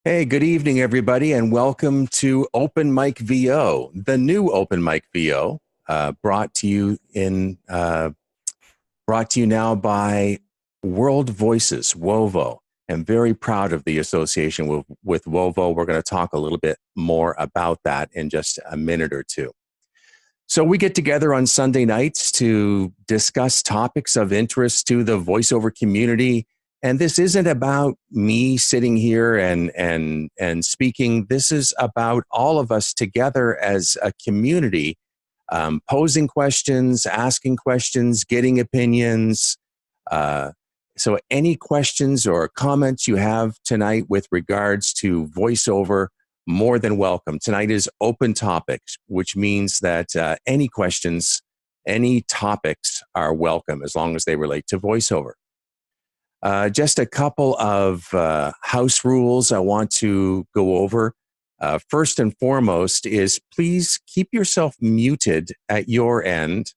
Hey, good evening, everybody, and welcome to OpenMicVO, the new OpenMicVO, brought to you now by World Voices, WoVO. I'm very proud of the association with WoVO. We're going to talk a little bit more about that in just a minute or two. So we get together on Sunday nights to discuss topics of interest to the voiceover community. And this isn't about me sitting here and speaking. This is about all of us together as a community, posing questions, asking questions, getting opinions. Uh, so any questions or comments you have tonight with regards to voiceover, more than welcome. Tonight is open topics, which means that any questions, any topics are welcome as long as they relate to voiceover. Just a couple of house rules I want to go over. First and foremost is please keep yourself muted at your end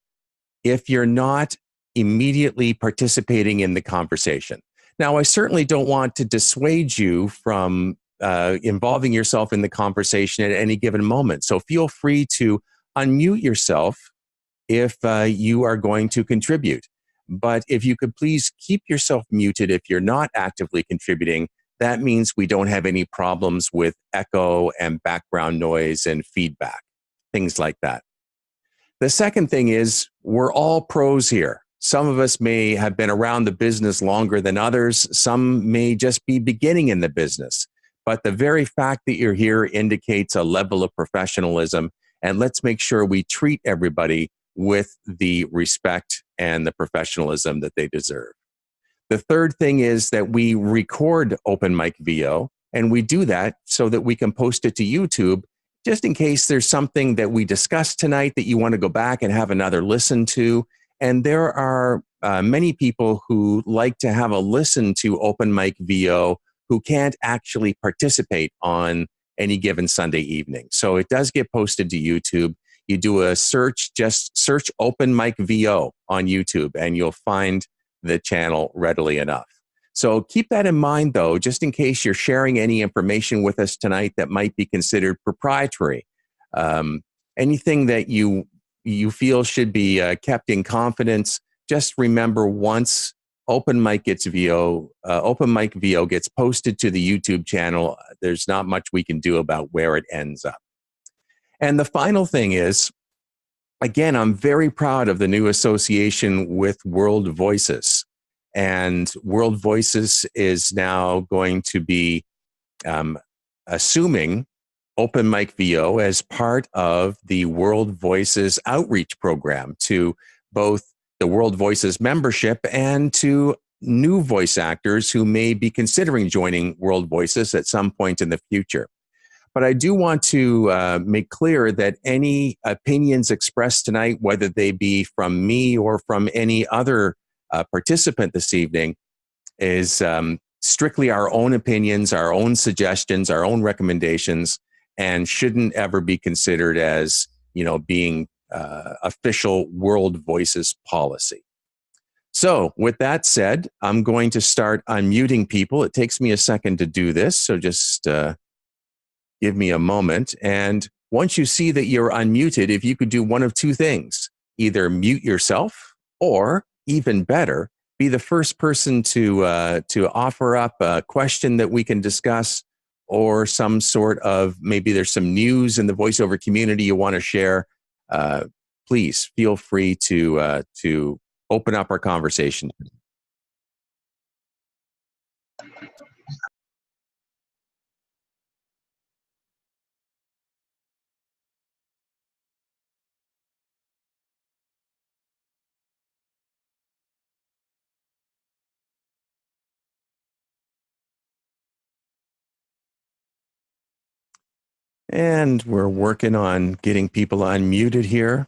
if you're not immediately participating in the conversation. Now, I certainly don't want to dissuade you from involving yourself in the conversation at any given moment. So feel free to unmute yourself if you are going to contribute. But if you could please keep yourself muted if you're not actively contributing, that means we don't have any problems with echo and background noise and feedback, things like that. The second thing is we're all pros here. Some of us may have been around the business longer than others. Some may just be beginning in the business. But the very fact that you're here indicates a level of professionalism. And let's make sure we treat everybody with the respect and the professionalism that they deserve. The third thing is that we record OpenMicVO, and we do that so that we can post it to YouTube just in case there's something that we discussed tonight that you want to go back and have another listen to. And there are many people who like to have a listen to OpenMicVO who can't actually participate on any given Sunday evening. So it does get posted to YouTube. You do a search, just search OpenMicVO on YouTube, and you'll find the channel readily enough. So keep that in mind, though, just in case you're sharing any information with us tonight that might be considered proprietary. Anything that you feel should be kept in confidence, just remember once OpenMicVO gets posted to the YouTube channel, there's not much we can do about where it ends up. And the final thing is, again, I'm very proud of the new association with World Voices. And World Voices is now going to be assuming OpenMicVO as part of the World Voices outreach program to both the World Voices membership and to new voice actors who may be considering joining World Voices at some point in the future. But I do want to make clear that any opinions expressed tonight, whether they be from me or from any other participant this evening, is strictly our own opinions, our own suggestions, our own recommendations, and shouldn't ever be considered as, being official World Voices policy. So with that said, I'm going to start unmuting people. It takes me a second to do this, so just give me a moment. And once you see that you're unmuted, if you could do one of two things, either mute yourself or, even better, be the first person to offer up a question that we can discuss, or some sort of, maybe there's some news in the voiceover community you want to share. Please feel free to open up our conversation. And we're working on getting people unmuted here.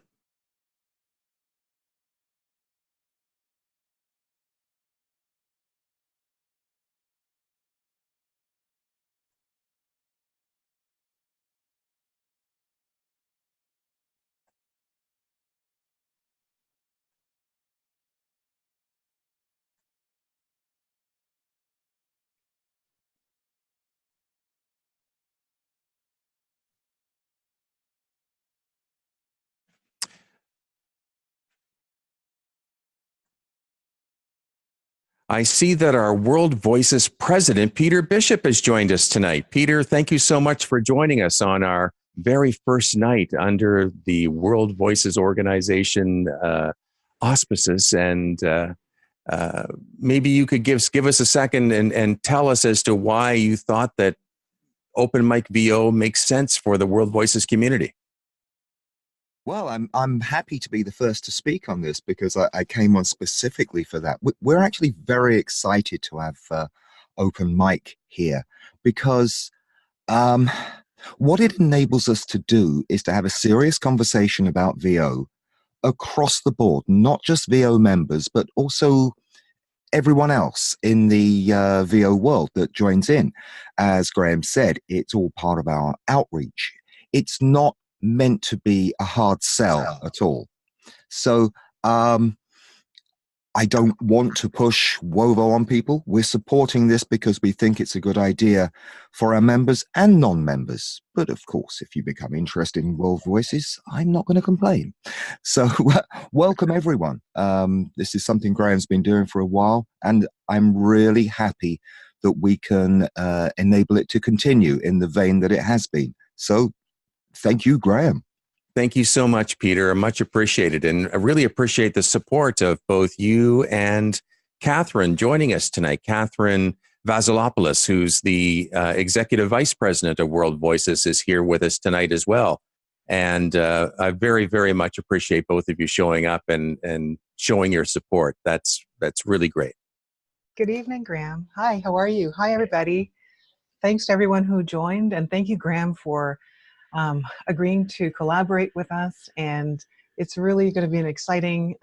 I see that our World Voices president, Peter Bishop, has joined us tonight. Peter, thank you so much for joining us on our very first night under the World Voices organization auspices. And maybe you could give us a second and tell us as to why you thought that OpenMicVO makes sense for the World Voices community. Well, I'm happy to be the first to speak on this because I came on specifically for that. We're actually very excited to have Open Mic here because what it enables us to do is to have a serious conversation about VO across the board, not just VO members, but also everyone else in the VO world that joins in. As Graham said, it's all part of our outreach. It's not meant to be a hard sell at all. So I don't want to push WoVO on people. We're supporting this because we think it's a good idea for our members and non-members. But of course, if you become interested in World Voices, I'm not going to complain. So welcome everyone. This is something Graham's been doing for a while, and I'm really happy that we can enable it to continue in the vein that it has been. So thank you, Graham. Thank you so much, Peter. Much appreciated. And I really appreciate the support of both you and Katherine joining us tonight. Katherine Vasilopoulous, who's the Executive Vice President of World Voices, is here with us tonight as well. And I very, very much appreciate both of you showing up and showing your support. That's really great. Good evening, Graham. Hi, how are you? Hi, everybody. Thanks to everyone who joined. And thank you, Graham, for agreeing to collaborate with us, and it's really going to be an exciting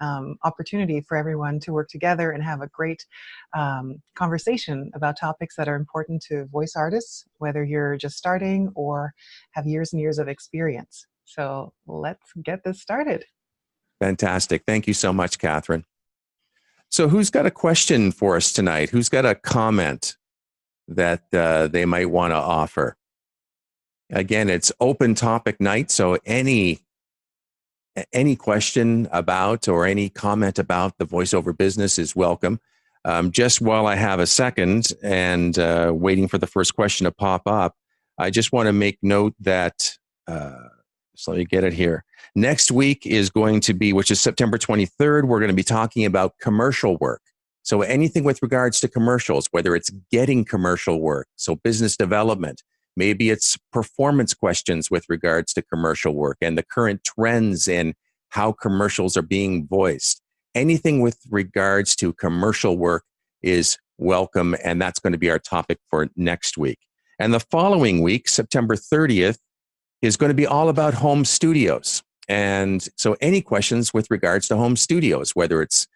opportunity for everyone to work together and have a great conversation about topics that are important to voice artists, whether you're just starting or have years and years of experience. So let's get this started. Fantastic. Thank you so much, Katherine. So who's got a question for us tonight? Who's got a comment that they might want to offer? Again, it's open topic night, so any question about or any comment about the voiceover business is welcome. Just while I have a second and waiting for the first question to pop up, I just want to make note that, so let me get it here. Next week is going to be, which is September 23rd, we're going to be talking about commercial work. So anything with regards to commercials, whether it's getting commercial work, so business development, maybe it's performance questions with regards to commercial work and the current trends in how commercials are being voiced. Anything with regards to commercial work is welcome, and that's going to be our topic for next week. And the following week, September 30th, is going to be all about home studios. And so any questions with regards to home studios, whether it's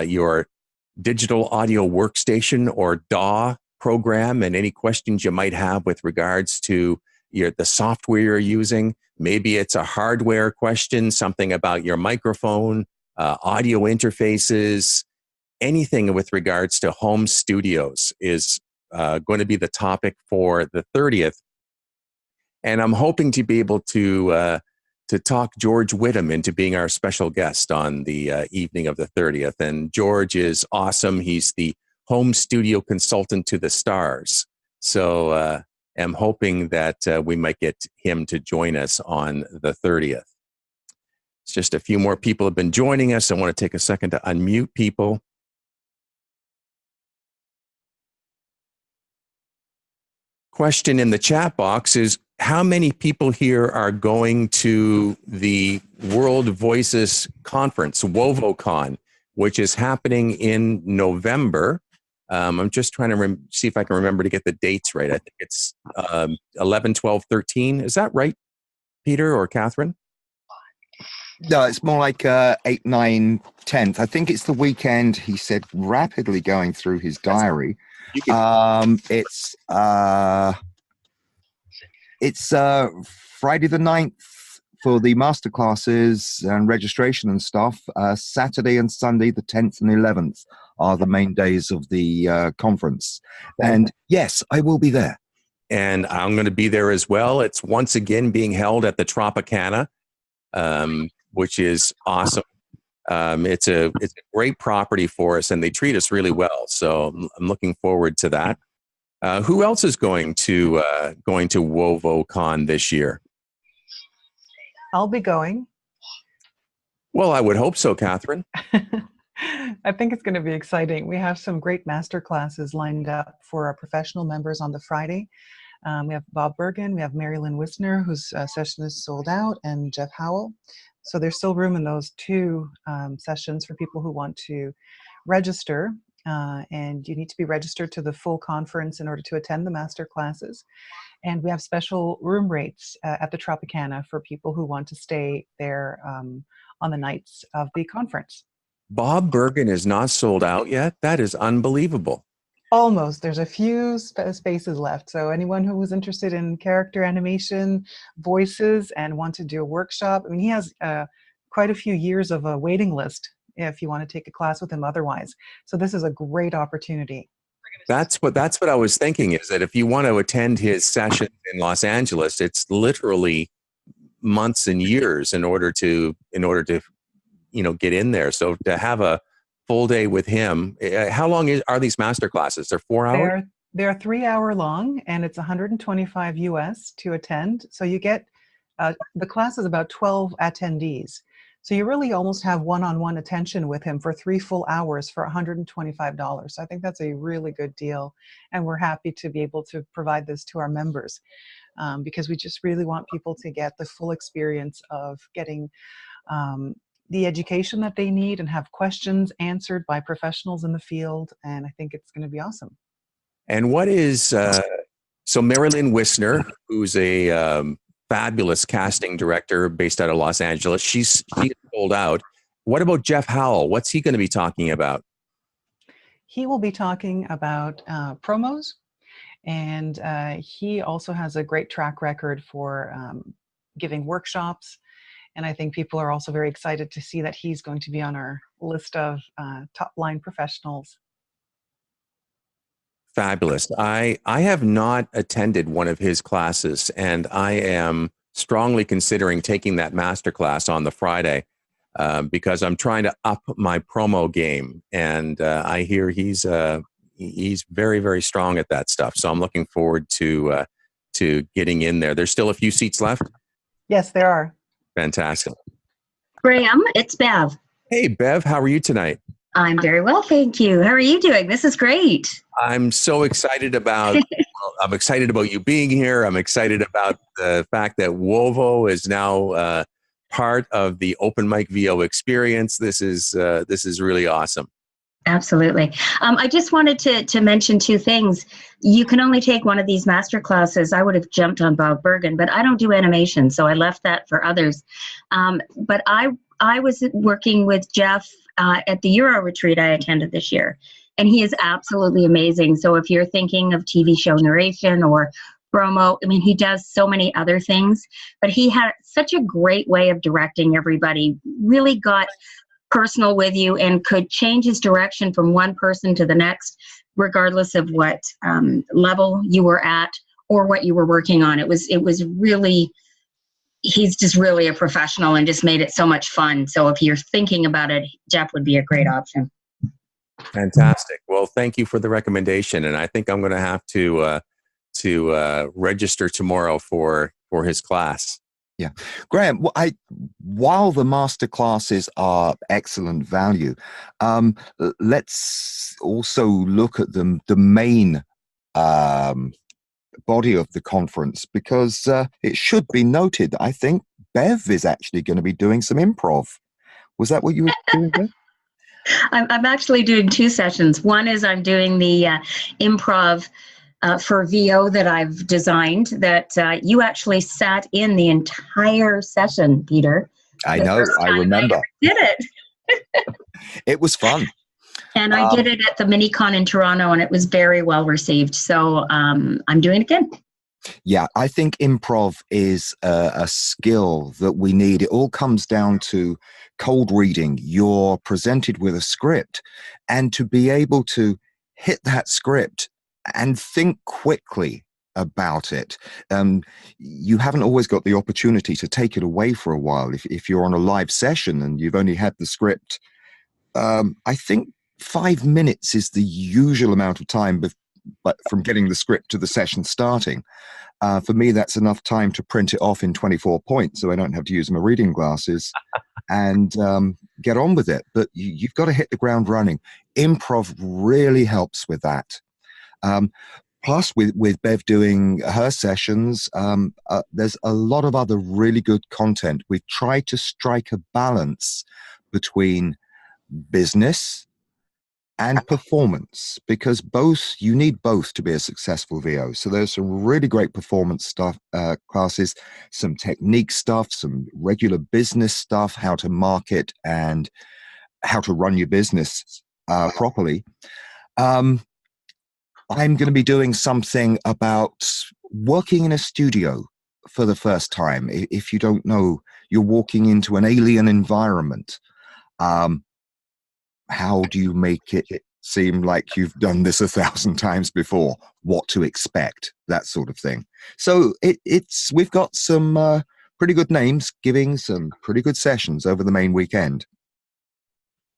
your digital audio workstation or DAW program, and any questions you might have with regards to the software you're using. Maybe it's a hardware question, something about your microphone, audio interfaces, anything with regards to home studios is going to be the topic for the 30th. And I'm hoping to be able to talk George Whittam into being our special guest on the evening of the 30th. And George is awesome. He's the home studio consultant to the stars. So I'm hoping that we might get him to join us on the 30th. It's just a few more people have been joining us. I want to take a second to unmute people. Question in the chat box is, how many people here are going to the World Voices Conference, WoVOCon, which is happening in November? I'm just trying to see if I can remember to get the dates right. I think it's 11, 12, 13. Is that right, Peter or Katherine? No, it's more like 8, 9, 10th. I think it's the weekend, he said, rapidly going through his diary. It's Friday the 9th for the masterclasses and registration and stuff. Saturday and Sunday, the 10th and 11th, are the main days of the conference. And yes, I will be there. And I'm going to be there as well. It's once again being held at the Tropicana, which is awesome. It's a great property for us, and they treat us really well. So I'm looking forward to that. Who else is going to WoVOCon this year? I'll be going. Well, I would hope so, Katherine. I think it's going to be exciting. We have some great master classes lined up for our professional members on the Friday. We have Bob Bergen, we have Mary Lynn Wisner, whose session is sold out, and Jeff Howell. So there's still room in those two sessions for people who want to register. And you need to be registered to the full conference in order to attend the master classes. And we have special room rates at the Tropicana for people who want to stay there on the nights of the conference. Bob Bergen is not sold out yet? That is unbelievable. Almost. There's a few spaces left. So anyone who was interested in character animation, voices, and want to do a workshop, I mean, he has quite a few years of a waiting list if you want to take a class with him otherwise. So this is a great opportunity. That's what I was thinking, is that if you want to attend his session in Los Angeles, it's literally months and years in order to get in there. So to have a full day with him, how long are these master classes? They're 4 hours? They're 3 hour long, and it's $125 US to attend. So you get, the class is about 12 attendees. So you really almost have one-on-one attention with him for 3 full hours for $125. So I think that's a really good deal. And we're happy to be able to provide this to our members because we just really want people to get the full experience of getting the education that they need and have questions answered by professionals in the field. And I think it's going to be awesome. And what is, so Marilyn Wisner, who's a fabulous casting director based out of Los Angeles, she's sold out. What about Jeff Howell? What's he going to be talking about? He will be talking about promos, and he also has a great track record for giving workshops. And I think people are also very excited to see that he's going to be on our list of top line professionals. Fabulous. I have not attended one of his classes, and I am strongly considering taking that master class on the Friday because I'm trying to up my promo game. And I hear he's very, very strong at that stuff. So I'm looking forward to getting in there. There's still a few seats left? Yes, there are. Fantastic. Graham, it's Bev. Hey, Bev, how are you tonight? I'm very well, thank you. How are you doing? This is great. I'm so excited about I'm excited about you being here. I'm excited about the fact that WoVO is now part of the OpenMicVO experience. This is really awesome. Absolutely. I just wanted to mention 2 things. You can only take one of these master classes. I would have jumped on Bob Bergen, but I don't do animation, so I left that for others. But I was working with Jeff at the Euro retreat I attended this year, and he is absolutely amazing. So if you're thinking of TV show narration or promo, I mean, he does so many other things, but he had such a great way of directing everybody, really got personal with you and could change his direction from one person to the next, regardless of what level you were at or what you were working on. It was really, he's just really a professional and just made it so much fun. So if you're thinking about it, Jeff would be a great option. Fantastic. Well, thank you for the recommendation. And I think I'm going to have to register tomorrow for his class. Yeah. Graham, while the master classes are excellent value, let's also look at the main body of the conference, because it should be noted, I think Bev is actually going to be doing some improv. Was that what you were doing there? I'm actually doing 2 sessions. One is I'm doing the improv for VO that I've designed that you actually sat in the entire session, Peter. I know, I remember. I did it. It was fun. And I did it at the MiniCon in Toronto, and it was very well received. So I'm doing it again. Yeah, I think improv is a skill that we need. It all comes down to cold reading. You're presented with a script, and to be able to hit that script and think quickly about it. You haven't always got the opportunity to take it away for a while. If you're on a live session and you've only had the script, I think 5 minutes is the usual amount of time but from getting the script to the session starting. For me, that's enough time to print it off in 24 points so I don't have to use my reading glasses and get on with it. But you've got to hit the ground running. Improv really helps with that. Plus, with Bev doing her sessions, there's a lot of other really good content. We've tried to strike a balance between business and performance, because you need both to be a successful VO. So there's some really great performance stuff, classes, some technique stuff, some regular business stuff, how to market and how to run your business properly. I'm going to be doing something about working in a studio for the first time. If you don't know, you're walking into an alien environment. How do you make it seem like you've done this 1,000 times before? What to expect, that sort of thing. So we've got some pretty good names giving some pretty good sessions over the main weekend.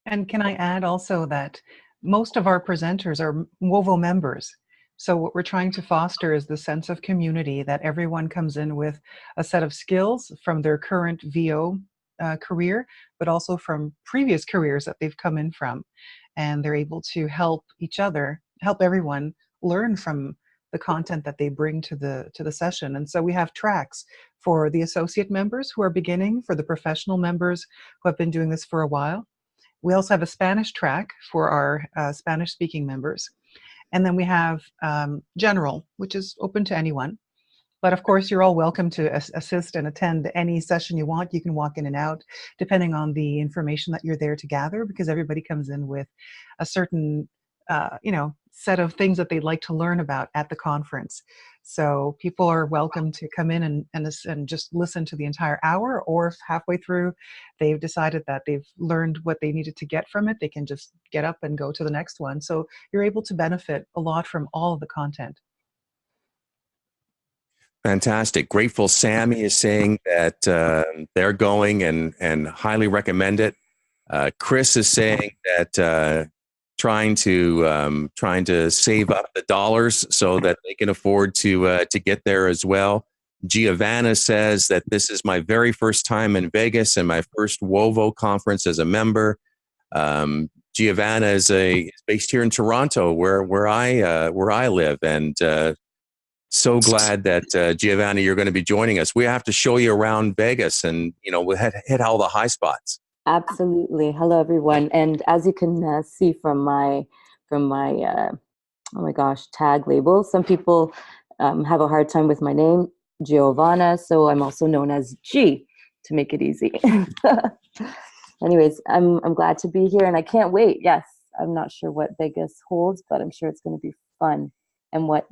And can I add also that most of our presenters are WoVO members. So what we're trying to foster is the sense of community, that everyone comes in with a set of skills from their current VO career, but also from previous careers that they've come in from. And they're able to help each other, help everyone learn from the content that they bring to the session. And so we have tracks for the associate members who are beginning, for the professional members who have been doing this for a while. We also have a Spanish track for our Spanish-speaking members. And then we have general, which is open to anyone. But of course, you're all welcome to assist and attend any session you want. You can walk in and out depending on the information that you're there to gather, because everybody comes in with a certain set of things that they'd like to learn about at the conference. So people are welcome to come in and just listen to the entire hour, or if halfway through they've decided that they've learned what they needed to get from it, they can just get up and go to the next one. So you're able to benefit a lot from all of the content. Fantastic. Grateful Sammy is saying that they're going and highly recommend it. Chris is saying that trying to save up the dollars so that they can afford to get there as well. Giovanna says that this is my very first time in Vegas and my first WoVO conference as a member. Giovanna is based here in Toronto, where I live, and so glad that Giovanna, you're going to be joining us. We have to show you around Vegas, and we'll hit all the high spots. Absolutely. Hello, everyone. And as you can see from my oh my gosh, tag label, some people have a hard time with my name, Giovanna. So I'm also known as G, to make it easy. Anyways, I'm glad to be here, and I can't wait. Yes, I'm not sure what Vegas holds, but I'm sure it's going to be fun. And what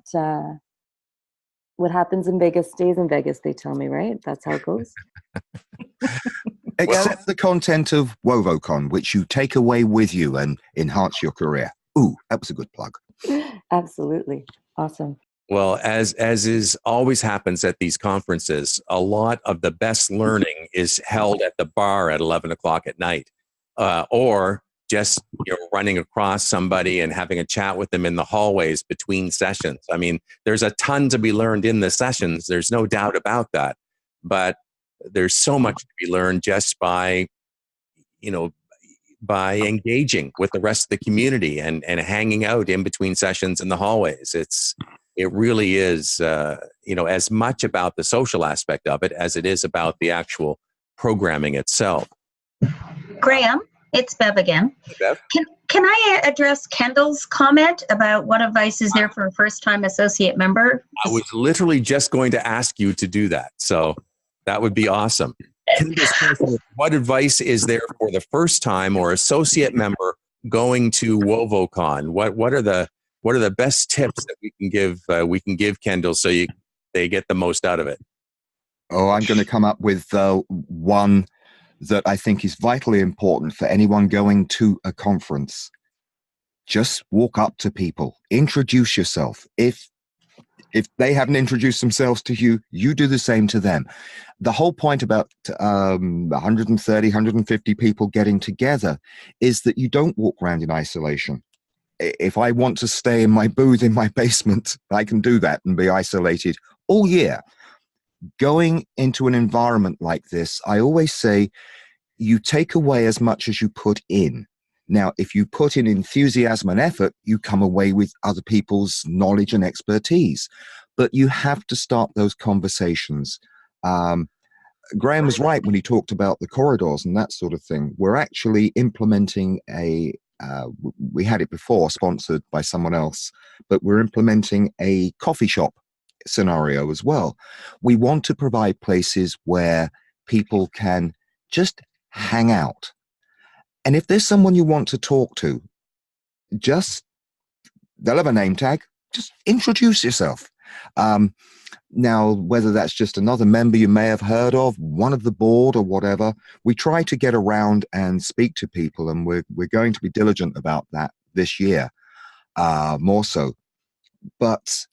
happens in Vegas stays in Vegas, they tell me, right? That's how it goes. Except the content of WoVOCon, which you take away with you and enhance your career. Ooh, that was a good plug. Absolutely. Awesome. Well, as is always happens at these conferences, a lot of the best learning is held at the bar at 11 o'clock at night, or just running across somebody and having a chat with them in the hallways between sessions. I mean, there's a ton to be learned in the sessions. There's no doubt about that. But there's so much to be learned just by engaging with the rest of the community and hanging out in between sessions in the hallways. It really is, as much about the social aspect of it as it is about the actual programming itself. Graham, it's Bev again. Hey, Bev. Can I address Kendall's comment about what advice is there for a first-time associate member? I was literally just going to ask you to do that, so that would be awesome. What advice is there for the first time or associate member going to WoVOCon? What are the best tips that we can give Kendall so they get the most out of it? Oh, I'm going to come up with one that I think is vitally important for anyone going to a conference. Just walk up to people, introduce yourself. If If they haven't introduced themselves to you, you do the same to them. The whole point about 130, 150 people getting together is that you don't walk around in isolation. If I want to stay in my booth in my basement, I can do that and be isolated all year. Going into an environment like this, I always say, you take away as much as you put in. Now, if you put in enthusiasm and effort, you come away with other people's knowledge and expertise. But you have to start those conversations. Graham was right when he talked about the corridors and that sort of thing. We're actually implementing we had it before, sponsored by someone else, but we're implementing a coffee shop scenario as well. We want to provide places where people can just hang out. And if there's someone you want to talk to, they'll have a name tag, just introduce yourself. Now, whether that's just another member you may have heard of, one of the board or whatever, we try to get around and speak to people, and we're going to be diligent about that this year, more so. But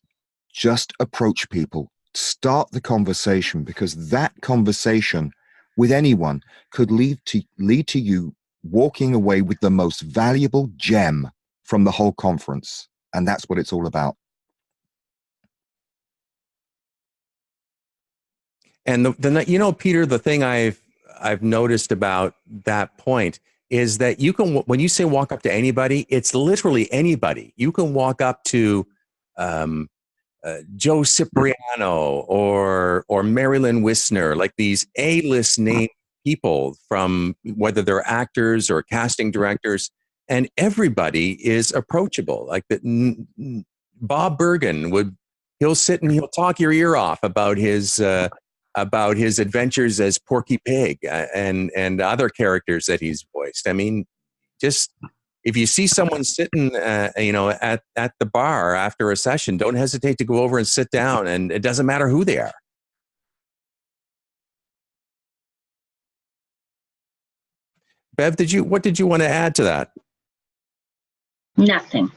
just approach people, start the conversation, because that conversation with anyone could lead to you walking away with the most valuable gem from the whole conference. And that's what it's all about. And Peter, the thing I've noticed about that point is that you can, when you say walk up to anybody, it's literally anybody. You can walk up to Joe Cipriano or Marilyn Wisner, like these A-list name people, from whether they're actors or casting directors, and everybody is approachable. Like that, Bob Bergen he'll sit and he'll talk your ear off about his adventures as Porky Pig and other characters that he's voiced. I mean, just if you see someone sitting, at the bar after a session, don't hesitate to go over and sit down, and it doesn't matter who they are. Bev, what did you want to add to that? Nothing.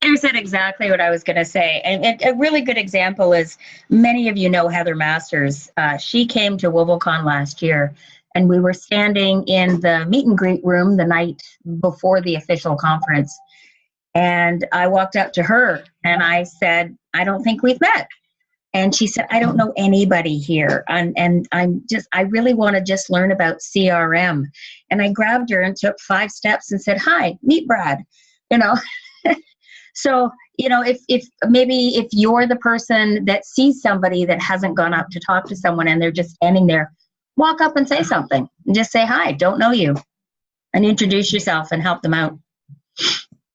You said exactly what I was going to say. And a really good example is, many of you know Heather Masters. She came to WoVOCon last year, and we were standing in the meet and greet room the night before the official conference. And I walked up to her and I said, I don't think we've met. And she said, I don't know anybody here. And I really want to just learn about CRM. And I grabbed her and took 5 steps and said, hi, meet Brad, So, if you're the person that sees somebody that hasn't gone up to talk to someone and they're just standing there, walk up and say something and just say, hi, don't know you, and introduce yourself and help them out.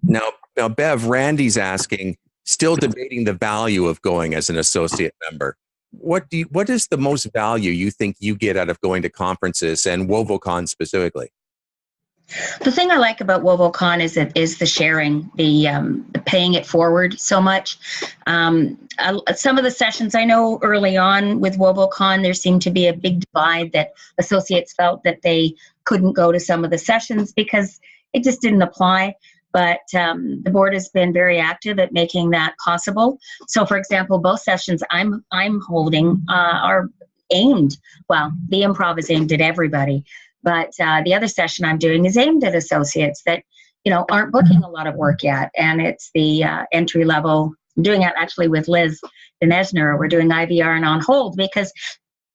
Now, Bev, Randy's asking, still debating the value of going as an associate member. What is the most value you think you get out of going to conferences, and WoVOCon specifically? The thing I like about WoVOCon is the sharing, the paying it forward so much. Some of the sessions I know early on with WoVOCon, there seemed to be a big divide that associates felt that they couldn't go to some of the sessions because it just didn't apply. But the board has been very active at making that possible. So, for example, both sessions I'm holding are aimed, well, the improv is aimed at everybody. But the other session I'm doing is aimed at associates that, aren't booking a lot of work yet. And it's the entry level. I'm doing it actually with Liz Dinesner. We're doing IVR and on hold because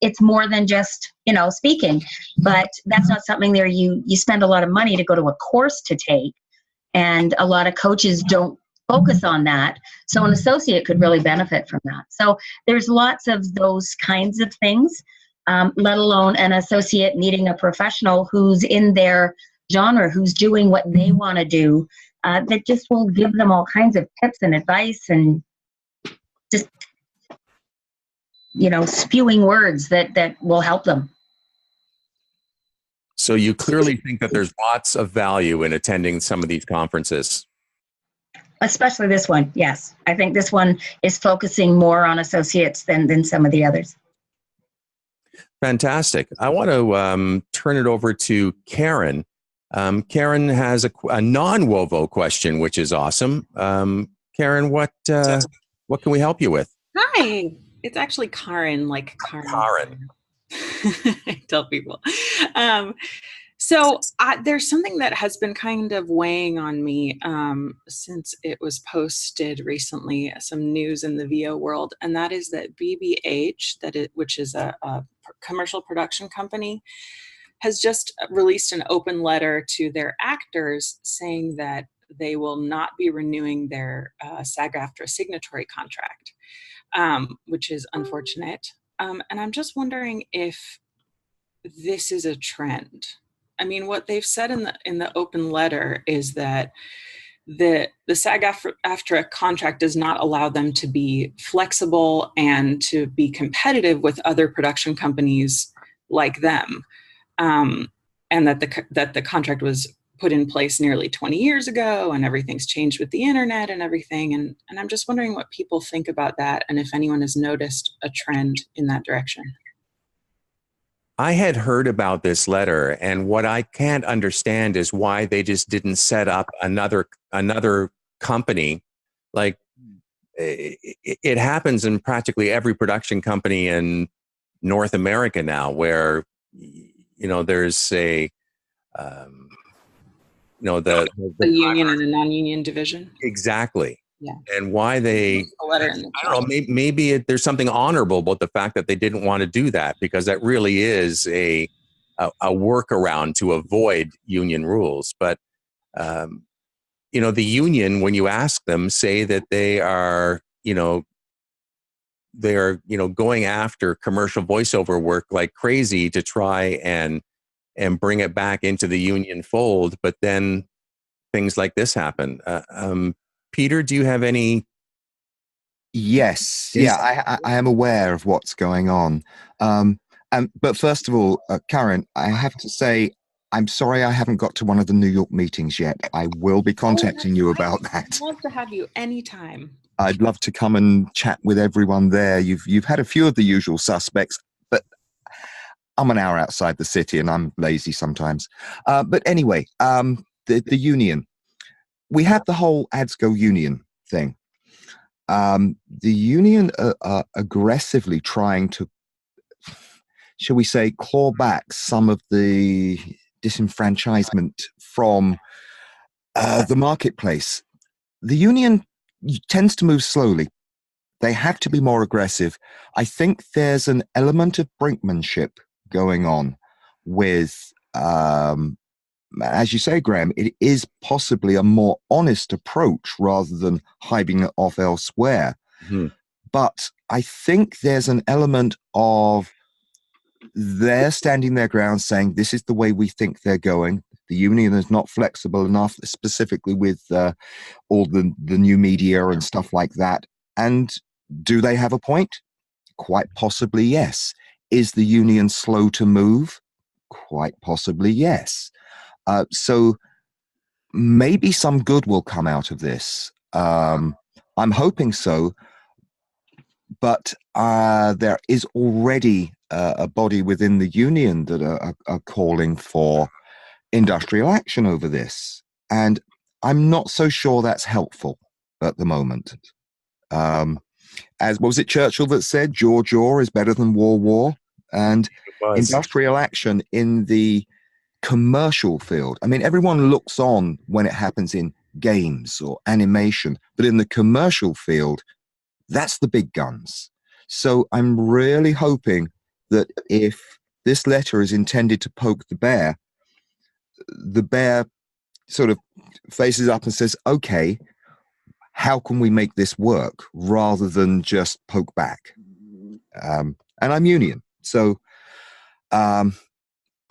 it's more than just, speaking. But that's not something there you spend a lot of money to go to a course to take. And a lot of coaches don't focus on that. So an associate could really benefit from that. So there's lots of those kinds of things. Let alone an associate needing a professional who's in their genre, who's doing what they want to do, that just will give them all kinds of tips and advice and just, spewing words that will help them. So you clearly think that there's lots of value in attending some of these conferences. Especially this one, yes. I think this one is focusing more on associates than some of the others. Fantastic. I want to turn it over to Karen. Karen has a non-WoVO question, which is awesome. Karen, what can we help you with? Hi, it's actually Karen, like Karen. Karen. I tell people. So there's something that has been kind of weighing on me since it was posted recently, some news in the VO world, and that is that BBH, which is a commercial production company, has just released an open letter to their actors saying that they will not be renewing their SAG-AFTRA signatory contract, which is unfortunate. And I'm just wondering if this is a trend. I mean, what they've said in the open letter is that the SAG-AFTRA contract does not allow them to be flexible and to be competitive with other production companies like them, and that the contract was put in place nearly 20 years ago, and everything's changed with the internet and everything. And I'm just wondering what people think about that, and if anyone has noticed a trend in that direction. I had heard about this letter, and what I can't understand is why they just didn't set up another company. Like it happens in practically every production company in North America now, where there's a the union and a non-union division. Exactly. Yeah. And why they, I don't know, maybe there's something honorable about the fact that they didn't want to do that, because that really is a workaround to avoid union rules. But, the union, when you ask them, say that they are, going after commercial voiceover work like crazy to try and bring it back into the union fold. But then things like this happen. Peter, do you have any? Yes. Yeah, I am aware of what's going on. But first of all, Karen, I have to say, I'm sorry I haven't got to one of the New York meetings yet. I will be contacting you about that. I'd love to have you anytime. I'd love to come and chat with everyone there. You've had a few of the usual suspects, but I'm an hour outside the city and I'm lazy sometimes. But anyway, the union. We have the whole ADSCO union thing. The union are aggressively trying to, shall we say, claw back some of the disenfranchisement from the marketplace. The union tends to move slowly. They have to be more aggressive. I think there's an element of brinkmanship going on with as you say, Graham, it is possibly a more honest approach rather than hiving it off elsewhere. Mm-hmm. But I think there's an element of they're standing their ground saying this is the way we think they're going. The union is not flexible enough, specifically with all the new media and stuff like that. And do they have a point? Quite possibly, yes. Is the union slow to move? Quite possibly, yes. So maybe some good will come out of this. I'm hoping so, but there is already a body within the union that are calling for industrial action over this. And I'm not so sure that's helpful at the moment. As was it Churchill that said, jaw is better than war. And industrial action in the commercial field. I mean, everyone looks on when it happens in games or animation, but in the commercial field, that's the big guns. So I'm really hoping that if this letter is intended to poke the bear sort of faces up and says, okay, how can we make this work, rather than just poke back? And I'm union. So I'm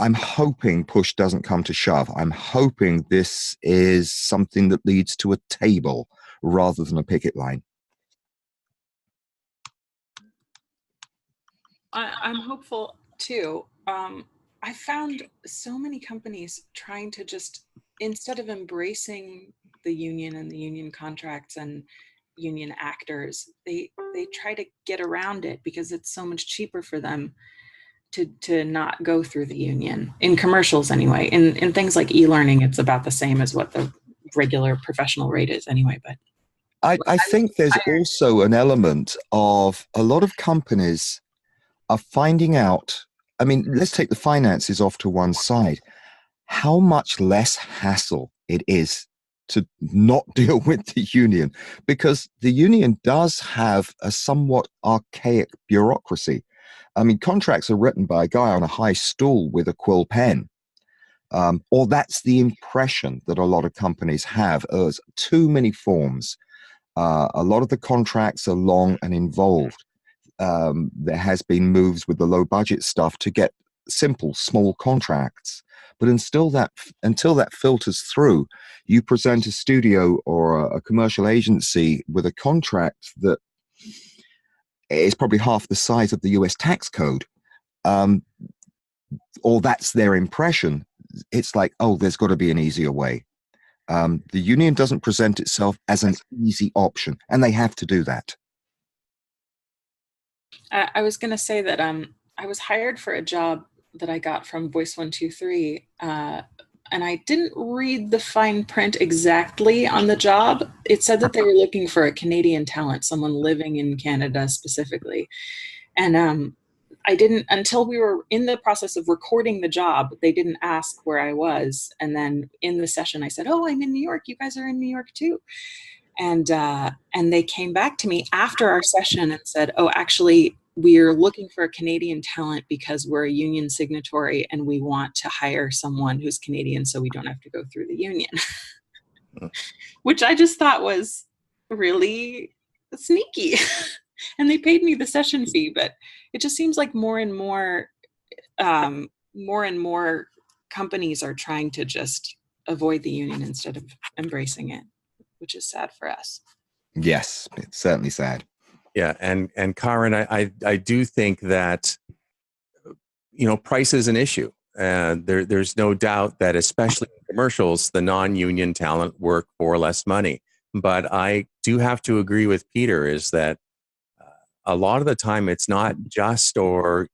hoping push doesn't come to shove. I'm hoping this is something that leads to a table rather than a picket line. I'm hopeful too. I found so many companies trying to just, instead of embracing the union and the union contracts and union actors, they try to get around it because it's so much cheaper for them to not go through the union, in commercials anyway. In things like e-learning, it's about the same as what the regular professional rate is anyway. But I think there's also an element of a lot of companies are finding out, I mean, let's take the finances off to one side, how much less hassle it is to not deal with the union, because the union does have a somewhat archaic bureaucracy. I mean, contracts are written by a guy on a high stool with a quill pen. Or that's the impression that a lot of companies have. There's too many forms. A lot of the contracts are long and involved. There has been moves with the low budget stuff to get simple, small contracts. But until that filters through, you present a studio or a commercial agency with a contract that is probably half the size of the US tax code, or that's their impression. It's like, oh, there's got to be an easier way. The union doesn't present itself as an easy option, and they have to do that. I was going to say that I was hired for a job that I got from Voice 123, and I didn't read the fine print exactly on the job. It said that they were looking for a Canadian talent, someone living in Canada specifically. And I didn't, until we were in the process of recording the job, they didn't ask where I was. And then in the session, I said, oh, I'm in New York. You guys are in New York too. And they came back to me after our session and said, oh, actually, we're looking for a Canadian talent because we're a union signatory and we want to hire someone who's Canadian so we don't have to go through the union. Which I just thought was really sneaky. And they paid me the session fee, but it just seems like more and more companies are trying to just avoid the union instead of embracing it, which is sad for us. Yes, it's certainly sad. Yeah, and Karen, I do think that, you know, price is an issue. There's no doubt that, especially in commercials, the non-union talent work for less money. But I do have to agree with Peter, is that a lot of the time it's not just or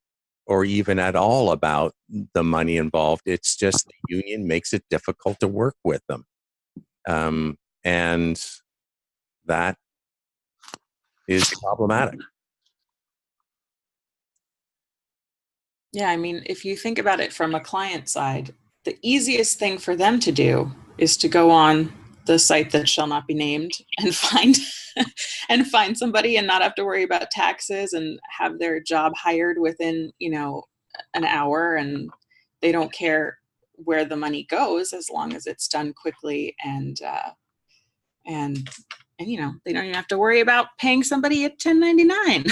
even at all about the money involved. It's just the union makes it difficult to work with them, and that is problematic. Yeah, I mean, if you think about it from a client side, the easiest thing for them to do is to go on the site that shall not be named and find somebody and not have to worry about taxes and have their job hired within, you know, an hour, and they don't care where the money goes as long as it's done quickly and you know, they don't even have to worry about paying somebody at 1099.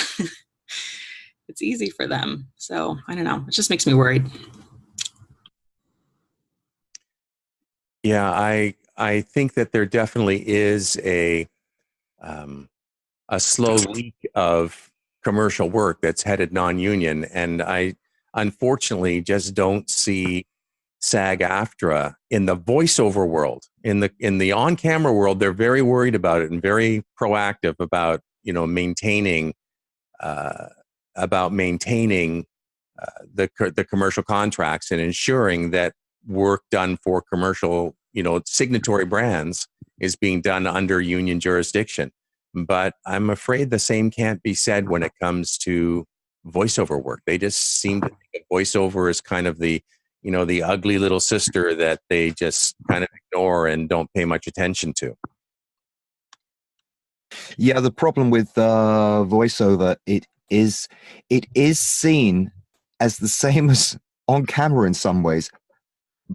It's easy for them. So I don't know. It just makes me worried. Yeah, I think that there definitely is a slow leak of commercial work that's headed non-union, and I unfortunately just don't see SAG-AFTRA in the voiceover world. In the on-camera world, they're very worried about it and very proactive about, you know, maintaining the commercial contracts and ensuring that work done for commercial, you know, signatory brands is being done under union jurisdiction. But I'm afraid the same can't be said when it comes to voiceover work. They just seem to think of voiceover as kind of the, you know, the ugly little sister that they just kind of ignore and don't pay much attention to. Yeah, the problem with voiceover, it is seen as the same as on camera in some ways,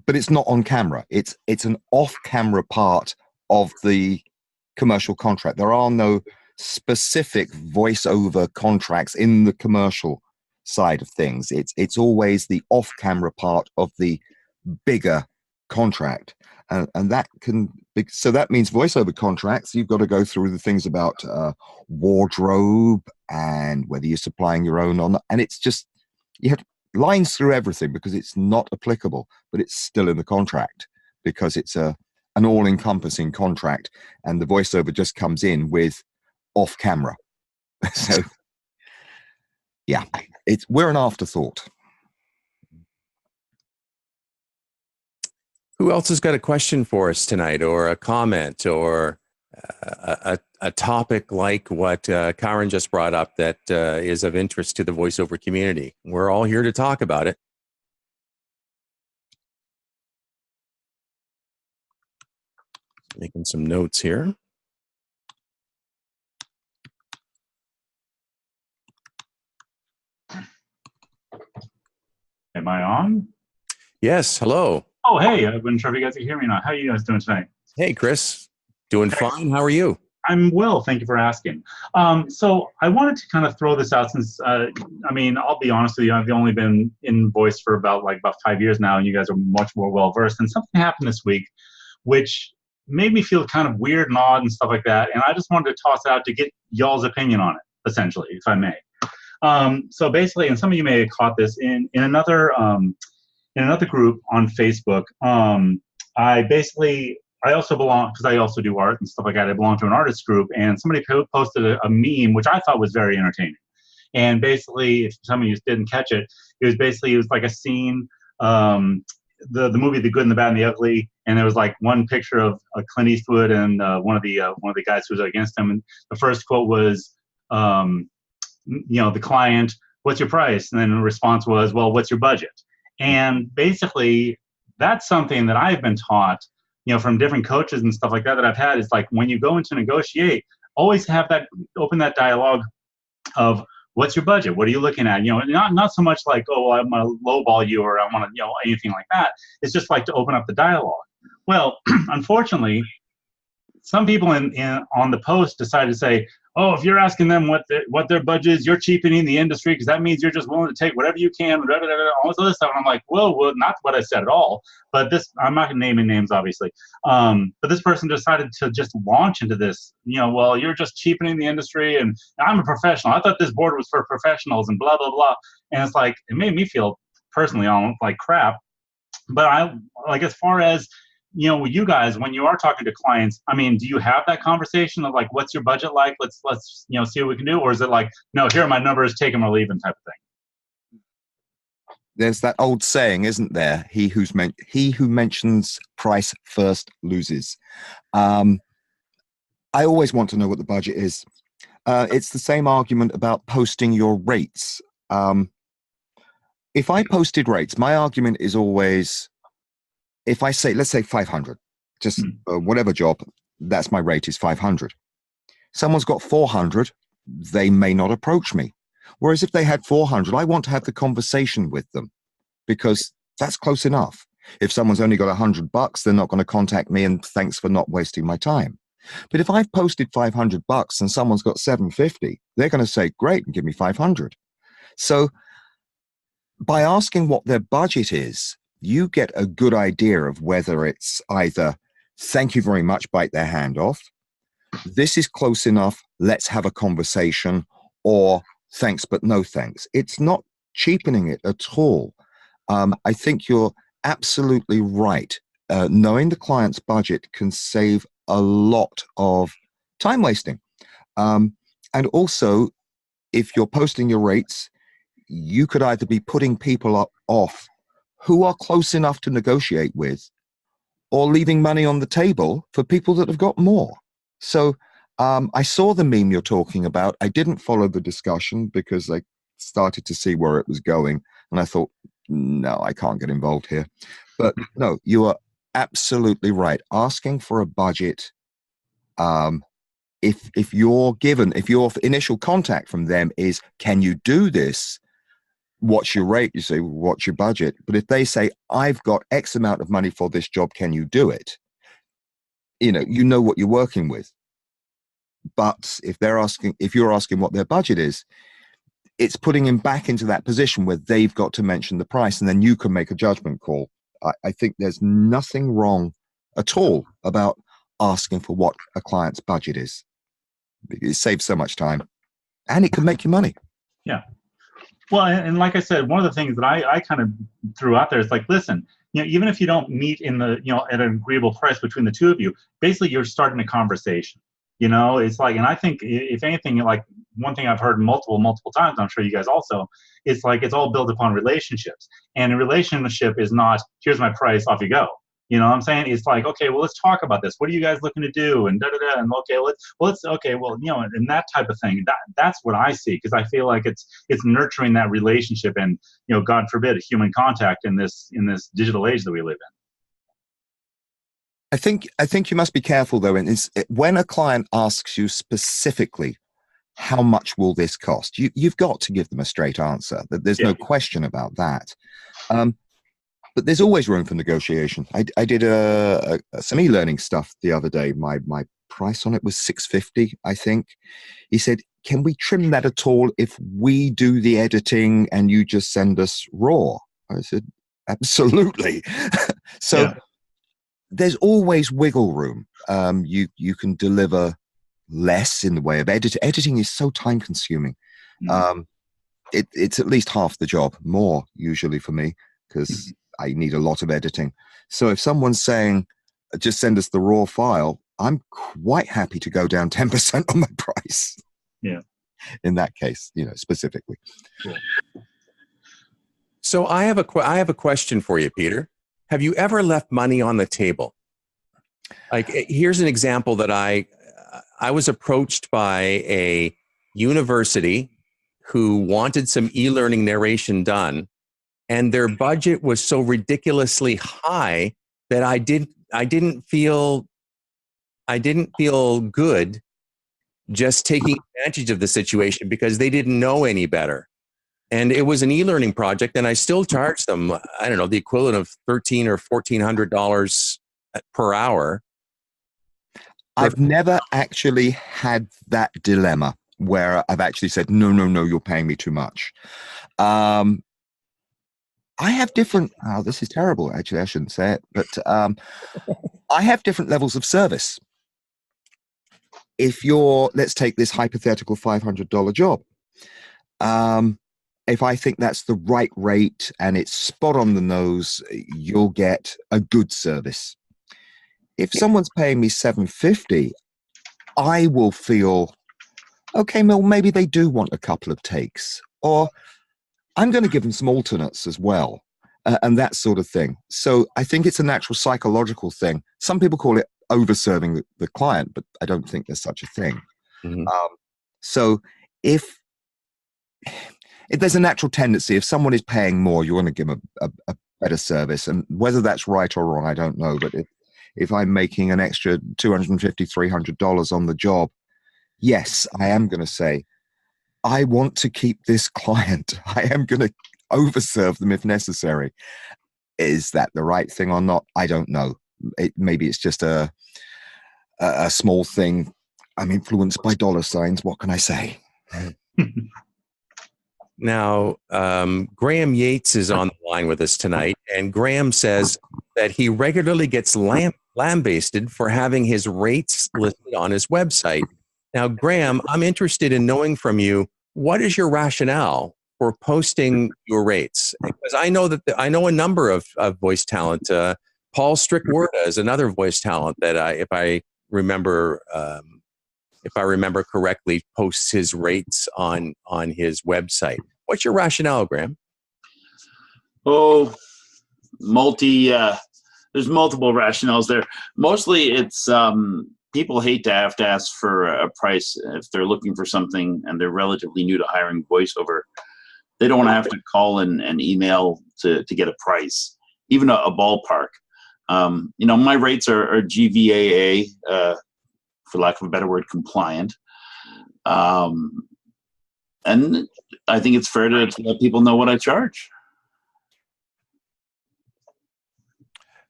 but it's not on camera. It's an off-camera part of the commercial contract. There are no specific voiceover contracts in the commercial side of things. It's always the off-camera part of the bigger contract, and that can be, so that means voiceover contracts, you've got to go through the things about wardrobe and whether you're supplying your own or not, and it's just, you have lines through everything because it's not applicable, but it's still in the contract because it's an all-encompassing contract, and the voiceover just comes in with off camera. So yeah, we're an afterthought. Who else has got a question for us tonight, or a comment, or a topic like what Karen just brought up that is of interest to the voiceover community. We're all here to talk about it. Making some notes here. Am I on? Yes, hello. Oh, hey, I wasn't sure if you guys can hear me now. How are you guys doing tonight? Hey, Chris. Doing fine. How are you? I'm well, thank you for asking. So I wanted to kind of throw this out since, I mean, I'll be honest with you, I've only been in voice for about 5 years now, and you guys are much more well-versed. And something happened this week, which made me feel kind of weird and odd and stuff like that. And I just wanted to toss it out to get y'all's opinion on it, essentially, if I may. So basically, and some of you may have caught this in another group on Facebook. I also belong, because I also do art and stuff like that. I belong to an artist group, and somebody posted a meme which I thought was very entertaining. And basically, if some of you didn't catch it, it was like a scene, the movie The Good and the Bad and the Ugly, and there was like one picture of Clint Eastwood and one of the guys who was against him, and the first quote was, the client, "What's your price?" And then the response was, "Well, what's your budget?" And basically, that's something that I've been taught, from different coaches and stuff like that I've had, is like, when you go into negotiate, always have open that dialogue of, what's your budget? What are you looking at? Not so much like, oh, I want to lowball you, or I want to, anything like that. It's just like to open up the dialogue. Well, unfortunately, some people on the post decided to say, oh, if you're asking them what their budget is, you're cheapening the industry, because that means you're just willing to take whatever you can, all this other stuff. And I'm like, well, not what I said at all. But I'm not naming names, obviously. But this person decided to just launch into this, well, you're just cheapening the industry, and I'm a professional. I thought this board was for professionals, and blah, blah, blah. And it's like, it made me feel personally like crap. But as far as, you guys, when you are talking to clients, I mean, do you have that conversation of like, what's your budget like? Let's see what we can do. Or is it like, no, here are my numbers, take them or leave them type of thing? There's that old saying, isn't there? He who mentions price first loses. I always want to know what the budget is. It's the same argument about posting your rates. If I posted rates, my argument is always, if I say, let's say 500, just whatever job, that's my rate is 500. Someone's got 400, they may not approach me. Whereas if they had 400, I want to have the conversation with them, because that's close enough. If someone's only got $100, they're not going to contact me, and thanks for not wasting my time. But if I've posted $500 and someone's got 750, they're going to say, great, and give me 500. So by asking what their budget is, you get a good idea of whether it's either, thank you very much, bite their hand off, this is close enough, let's have a conversation, or thanks but no thanks. It's not cheapening it at all. I think you're absolutely right. Knowing the client's budget can save a lot of time wasting. And also, if you're posting your rates, you could either be putting people off who are close enough to negotiate with, or leaving money on the table for people that have got more. So I saw the meme you're talking about. I didn't follow the discussion because I started to see where it was going, and I thought, no, I can't get involved here. But no, you are absolutely right. Asking for a budget, if your initial contact from them is, can you do this? What's your rate? You say, what's your budget? But if they say, I've got X amount of money for this job, can you do it? You know what you're working with. But if you're asking what their budget is, it's putting him back into that position where they've got to mention the price, and then you can make a judgment call. I think there's nothing wrong at all about asking for what a client's budget is. It saves so much time, and it can make you money. Yeah. Well, and like I said, one of the things that I kind of threw out there is like, listen, even if you don't meet in the, at an agreeable price between the two of you, basically you're starting a conversation. It's like, and I think if anything, like one thing I've heard multiple times, I'm sure you guys also, it's like, it's all built upon relationships. And a relationship is not, here's my price, off you go. You know what I'm saying? It's like, okay, well, let's talk about this. What are you guys looking to do? And da-da-da. And okay, and that type of thing. That's what I see, because I feel like it's nurturing that relationship and, God forbid, human contact in this digital age that we live in. I think you must be careful, though, when a client asks you specifically, how much will this cost? You've got to give them a straight answer. There's no question about that. But there's always room for negotiation. I did some e-learning stuff the other day. My price on it was $650, I think. He said, can we trim that at all if we do the editing and you just send us raw? I said, absolutely. So there's always wiggle room. You can deliver less in the way of editing. Editing is so time consuming. It's at least half the job, more usually for me, because I need a lot of editing. So if someone's saying, just send us the raw file, I'm quite happy to go down 10% on my price. Yeah. In that case, specifically. Cool. So I have a question for you, Peter. Have you ever left money on the table? Like, here's an example that I was approached by a university who wanted some e-learning narration done, and their budget was so ridiculously high that I didn't feel good just taking advantage of the situation, because they didn't know any better. And it was an e-learning project, and I still charged them, I don't know, the equivalent of $1,300 or $1,400 per hour. I've never actually had that dilemma where I've actually said, no, you're paying me too much. I have different, this is terrible, actually, I shouldn't say it, but I have different levels of service. If let's take this hypothetical $500 job. If I think that's the right rate and it's spot on the nose, you'll get a good service. If someone's paying me $750, I will feel, okay, well, maybe they do want a couple of takes, or I'm going to give them some alternates as well, and that sort of thing. So I think it's a natural psychological thing. Some people call it over-serving the client, but I don't think there's such a thing. So if there's a natural tendency, if someone is paying more, you want to give them a better service. And whether that's right or wrong, I don't know. But if I'm making an extra $250, $300 on the job, yes, I am going to say, I want to keep this client. I am going to overserve them if necessary. Is that the right thing or not? I don't know. Maybe it's just a small thing. I'm influenced by dollar signs. What can I say? Now, Graham Yates is on the line with us tonight, and Graham says that he regularly gets lambasted for having his rates listed on his website. Now, Graham, I'm interested in knowing from you, what is your rationale for posting your rates? Because I know that I know a number of voice talent. Paul Strickwerda is another voice talent that if I remember correctly, posts his rates on his website. What's your rationale, Graham? Oh, there's multiple rationales there. Mostly it's people hate to have to ask for a price if they're looking for something and they're relatively new to hiring voiceover. They don't want to have to call and email to get a price, even a ballpark. My rates are GVAA, for lack of a better word, compliant. And I think it's fair to let people know what I charge.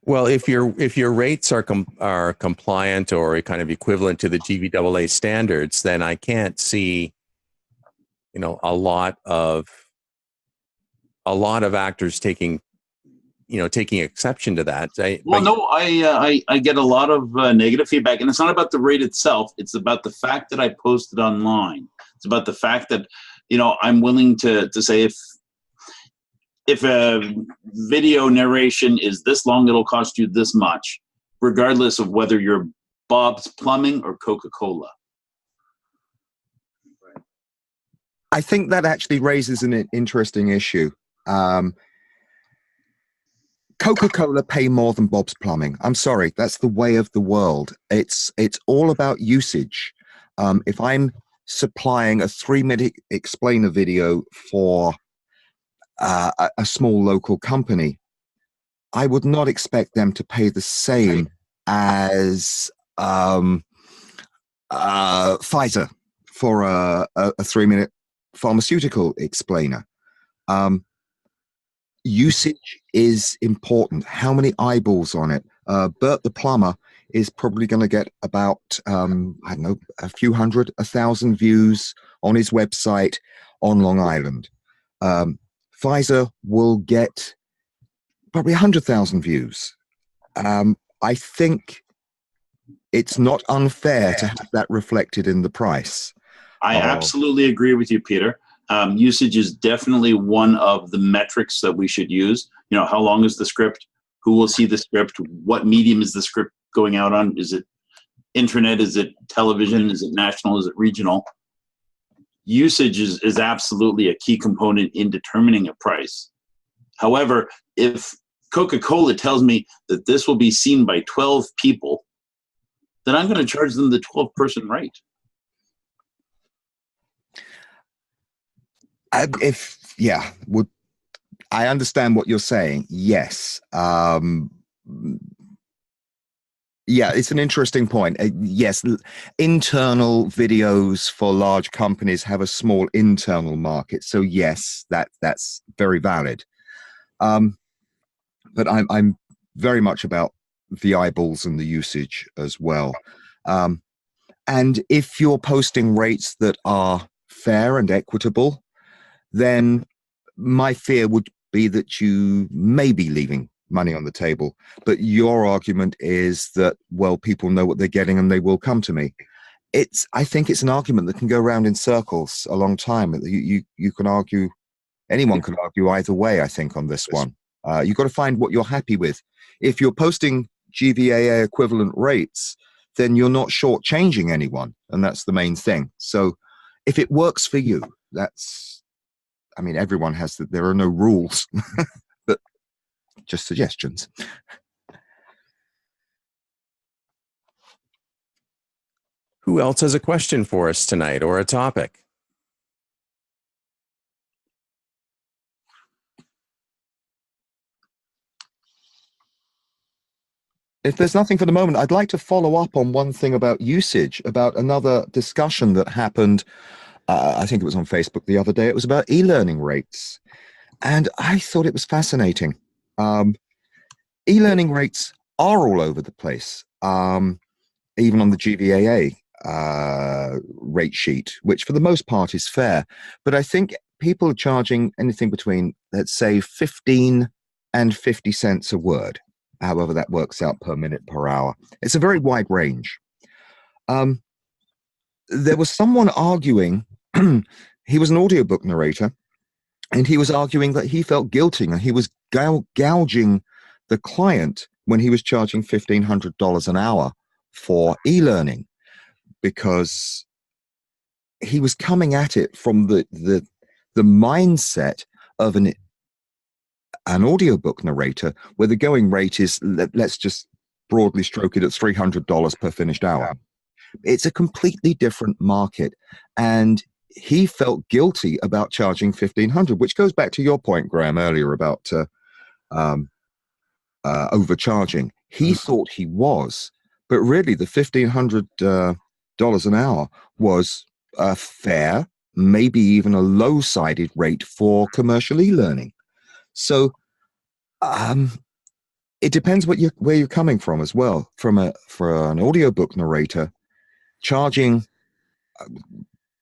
Well, if your rates are compliant or kind of equivalent to the GVAA standards, then I can't see, a lot of actors taking exception to that. I get a lot of negative feedback, and it's not about the rate itself. It's about the fact that I posted online. It's about the fact that, I'm willing to say if a video narration is this long, it'll cost you this much, regardless of whether you're Bob's Plumbing or Coca-Cola. I think that actually raises an interesting issue. Coca-Cola pay more than Bob's Plumbing. I'm sorry, that's the way of the world. It's all about usage. If I'm supplying a 3-minute explainer video for a small local company, I would not expect them to pay the same as Pfizer for a 3-minute pharmaceutical explainer. Usage is important. How many eyeballs on it? Bert the plumber is probably going to get about, I don't know, a few hundred, 1,000 views on his website on Long Island. Pfizer will get probably 100,000 views. I think it's not unfair to have that reflected in the price. I absolutely agree with you, Peter. Usage is definitely one of the metrics that we should use. You know, how long is the script? Who will see the script? What medium is the script going out on? Is it internet? Is it television? Is it national? Is it regional? Usage is absolutely a key component in determining a price. However, if Coca-Cola tells me that this will be seen by 12 people, then I'm going to charge them the 12-person rate. I understand what you're saying. Yes. Yeah, it's an interesting point. Yes, internal videos for large companies have a small internal market. So yes, that's very valid. But I'm very much about the eyeballs and the usage as well. And if you're posting rates that are fair and equitable, then my fear would be that you may be leaving money on the table. But your argument is that, well, people know what they're getting and they will come to me. I think it's an argument that can go around in circles a long time. You can argue, anyone can argue either way, I think, on this one. You've got to find what you're happy with. If you're posting GVAA equivalent rates, then you're not shortchanging anyone. And that's the main thing. So if it works for you, I mean, everyone has that. There are no rules, but just suggestions. Who else has a question for us tonight or a topic? If there's nothing for the moment, I'd like to follow up on one thing about usage, about another discussion that happened. I think it was on Facebook the other day. It was about e-learning rates. And I thought it was fascinating. E-learning rates are all over the place, even on the GVAA rate sheet, which for the most part is fair. But I think people are charging anything between, let's say, 15 and 50 cents a word, however that works out per minute per hour. It's a very wide range. There was someone arguing, he was an audiobook narrator, and he was arguing that he felt guilty and he was gouging the client when he was charging $1,500 an hour for e-learning, because he was coming at it from the mindset of an audiobook narrator, where the going rate is, let's just broadly stroke it, at $300 per finished hour. It's a completely different market, and he felt guilty about charging $1,500, which goes back to your point, Graham, earlier about overcharging. He thought he was, but really the $1,500 an hour was a fair, maybe even a low-sided rate for commercial e-learning. So it depends where you're coming from as well. For an audiobook narrator, charging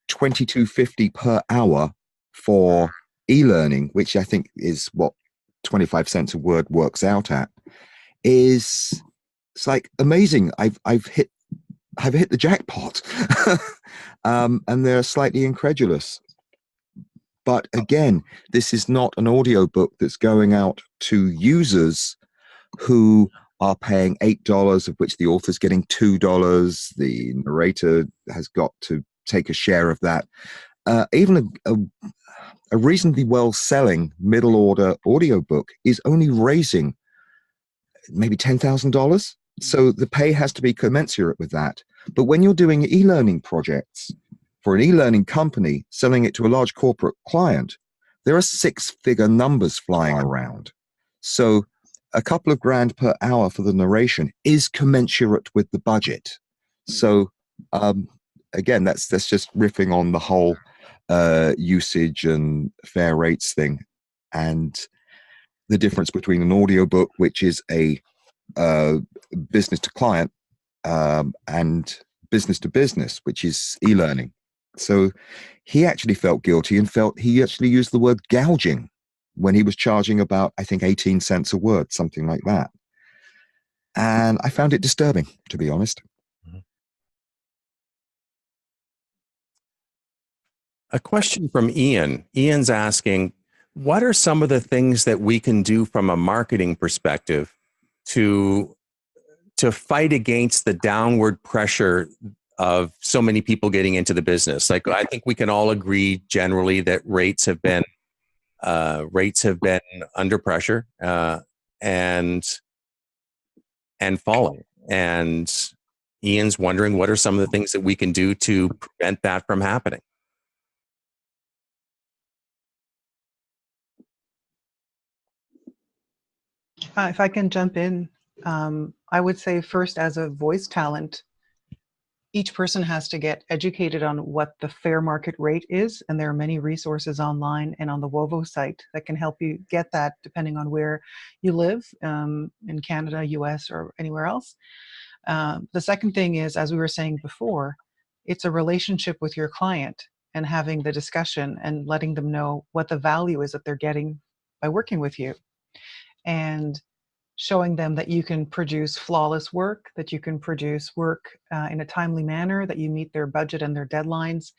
$22.50 per hour for e-learning, which I think is what 25 cents a word works out at, it's like amazing. I've hit the jackpot. And they're slightly incredulous. But again, this is not an audiobook that's going out to users who are paying $8, of which the author's getting $2. The narrator has got to take a share of that. Even a reasonably well-selling middle-order audiobook is only raising maybe $10,000. So the pay has to be commensurate with that. But when you're doing e-learning projects for an e-learning company, selling it to a large corporate client, there are six-figure numbers flying around. So a couple of grand per hour for the narration is commensurate with the budget. So again, that's just riffing on the whole usage and fair rates thing, and the difference between an audiobook, which is a business to client, and business to business, which is e-learning. So he actually felt guilty and felt he actually used the word gouging when he was charging about, I think, 18 cents a word, something like that. And I found it disturbing, to be honest. A question from Ian. Ian's asking, what are some of the things that we can do from a marketing perspective to fight against the downward pressure of so many people getting into the business? Like, I think we can all agree generally that rates have been under pressure and falling. And Ian's wondering, what are some of the things that we can do to prevent that from happening? If I can jump in, I would say first, as a voice talent, each person has to get educated on what the fair market rate is, and there are many resources online and on the WoVO site that can help you get that depending on where you live, in Canada, US, or anywhere else. The second thing is, as we were saying before, it's a relationship with your client and having the discussion and letting them know what the value is that they're getting by working with you. And showing them that you can produce flawless work, that you can produce work in a timely manner, that you meet their budget and their deadlines,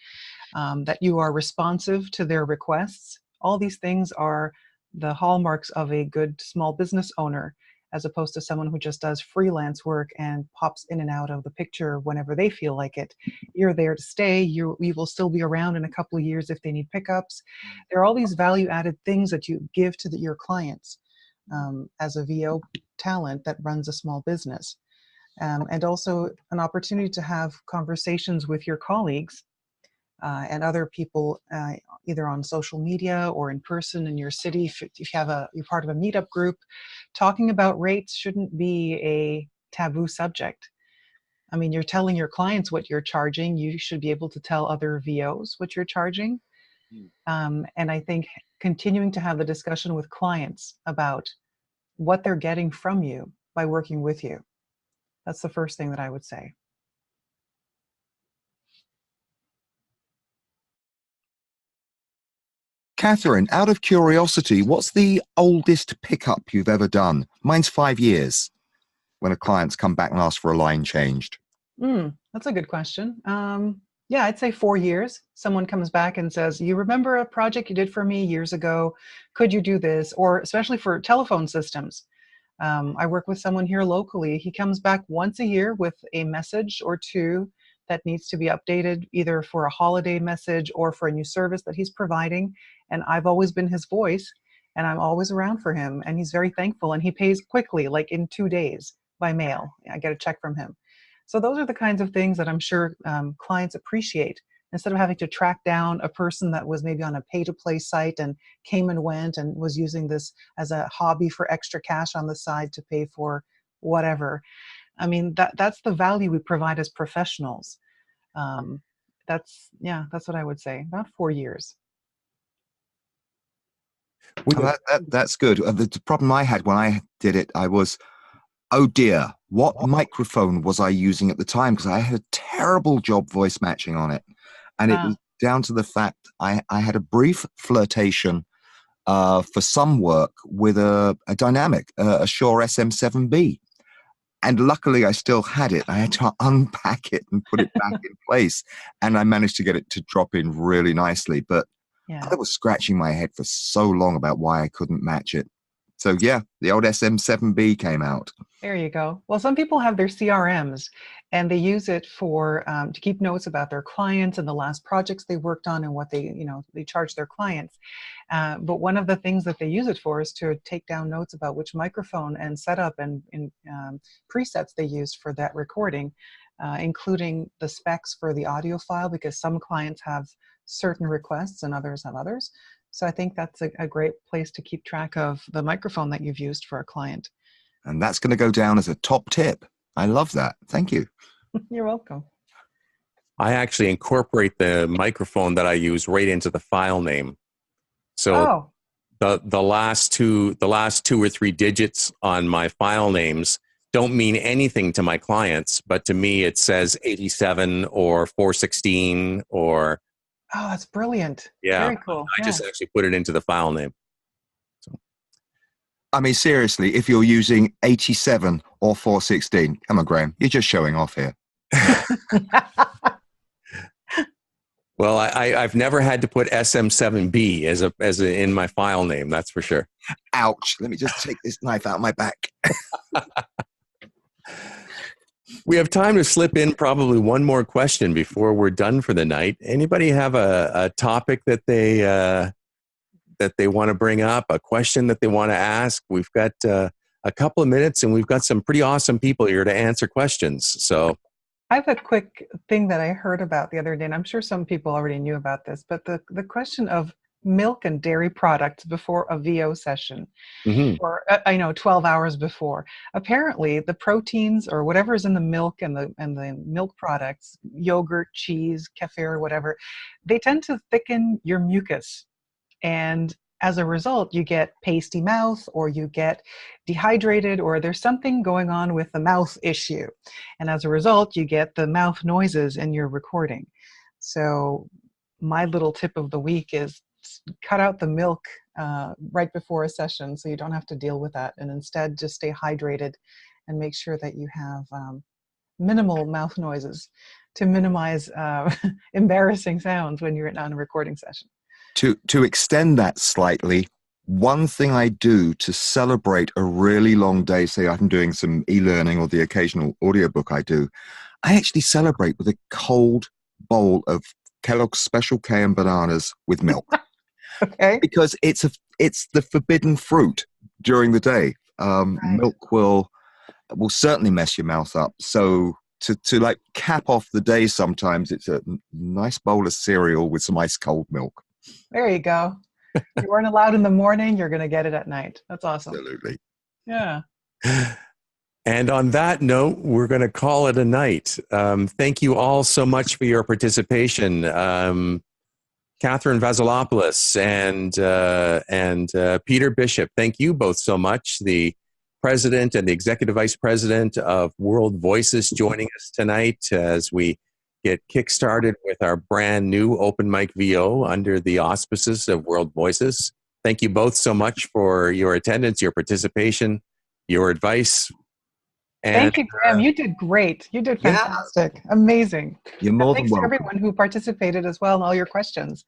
that you are responsive to their requests. All these things are the hallmarks of a good small business owner, as opposed to someone who just does freelance work and pops in and out of the picture whenever they feel like it. You're there to stay. You will still be around in a couple of years if they need pickups. There are all these value-added things that you give to your clients. As a VO talent that runs a small business, and also an opportunity to have conversations with your colleagues and other people, either on social media or in person in your city. If you're part of a meetup group, talking about rates shouldn't be a taboo subject. I mean, you're telling your clients what you're charging. You should be able to tell other VOs what you're charging. And I think continuing to have the discussion with clients about what they're getting from you by working with you. That's the first thing that I would say. Katherine, out of curiosity, what's the oldest pickup you've ever done? Mine's 5 years, when a client's come back and asked for a line changed. That's a good question. Yeah, I'd say 4 years. Someone comes back and says, you remember a project you did for me years ago? Could you do this? Or especially for telephone systems. I work with someone here locally. He comes back once a year with a message or two that needs to be updated, either for a holiday message or for a new service that he's providing. And I've always been his voice, and I'm always around for him. And he's very thankful, and he pays quickly, like in 2 days by mail. I get a check from him. So those are the kinds of things that I'm sure clients appreciate. Instead of having to track down a person that was maybe on a pay-to-play site and came and went and was using this as a hobby for extra cash on the side to pay for whatever. I mean, that's the value we provide as professionals. That's what I would say. About 4 years. That's good. The problem I had when I did it, I was, oh dear, what microphone was I using at the time? Because I had a terrible job voice matching on it. And it was down to the fact I had a brief flirtation for some work with a dynamic, a Shure SM7B. And luckily I still had it. I had to unpack it and put it back in place. And I managed to get it to drop in really nicely. But I was scratching my head for so long about why I couldn't match it. So yeah, the old SM7B came out. There you go. Well, some people have their CRMs and they use it for to keep notes about their clients and the last projects they worked on and what they charge their clients. But one of the things that they use it for is to take down notes about which microphone and setup and presets they used for that recording, including the specs for the audio file, because some clients have certain requests and others have others. So I think that's a great place to keep track of the microphone that you've used for a client. And that's going to go down as a top tip. I love that. Thank you. You're welcome. I actually incorporate the microphone that I use right into the file name. So the last two or three digits on my file names don't mean anything to my clients, but to me it says 87 or 416 or. Oh, that's brilliant. Yeah. Very cool. I just actually put it into the file name. I mean, seriously, if you're using 87 or 416, come on, Graham, you're just showing off here. Well, I've never had to put SM7B as in my file name. That's for sure. Ouch! Let me just take this knife out of my back. We have time to slip in probably one more question before we're done for the night. Anybody have a topic that they want to bring up, a question that they want to ask? We've got a couple of minutes and we've got some pretty awesome people here to answer questions. So I have a quick thing that I heard about the other day, and I'm sure some people already knew about this, but the question of milk and dairy products before a VO session, or 12 hours before. Apparently, the proteins or whatever is in the milk and the milk products, yogurt, cheese, kefir, whatever, they tend to thicken your mucus. And as a result, you get pasty mouth, or you get dehydrated, or there's something going on with the mouth issue. And as a result, you get the mouth noises in your recording. So my little tip of the week is cut out the milk right before a session so you don't have to deal with that. And instead, just stay hydrated and make sure that you have minimal mouth noises to minimize embarrassing sounds when you're on a recording session. To extend that slightly, one thing I do to celebrate a really long day, say I'm doing some e-learning or the occasional audiobook I do, I actually celebrate with a cold bowl of Kellogg's Special K and bananas with milk. Okay. Because it's the forbidden fruit during the day. Right. Milk will certainly mess your mouth up. So to like cap off the day, sometimes it's a nice bowl of cereal with some ice cold milk. There you go. You weren't allowed in the morning, you're going to get it at night. That's awesome. Absolutely. Yeah. And on that note, we're going to call it a night. Thank you all so much for your participation. Katherine Vasilopoulous and Peter Bishop, thank you both so much. The president and the executive vice president of World Voices joining us tonight as we get kickstarted with our brand new OpenMicVO under the auspices of World Voices. Thank you both so much for your attendance, your participation, your advice. And, thank you, Graham. You did great. You did fantastic. Yeah. Amazing. You're more than welcome. Thanks to everyone who participated as well and all your questions.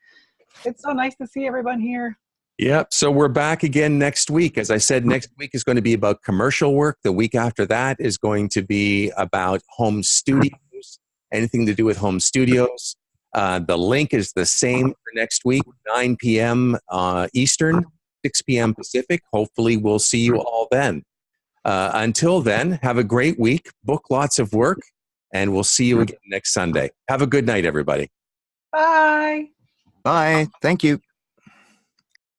It's so nice to see everyone here. Yep. So we're back again next week. As I said, next week is going to be about commercial work. The week after that is going to be about home studios, anything to do with home studios. The link is the same for next week, 9 p.m. Eastern, 6 p.m. Pacific. Hopefully we'll see you all then. Until then, have a great week, book lots of work, and we'll see you again next Sunday. Have a good night, everybody. Bye. Bye. Thank you.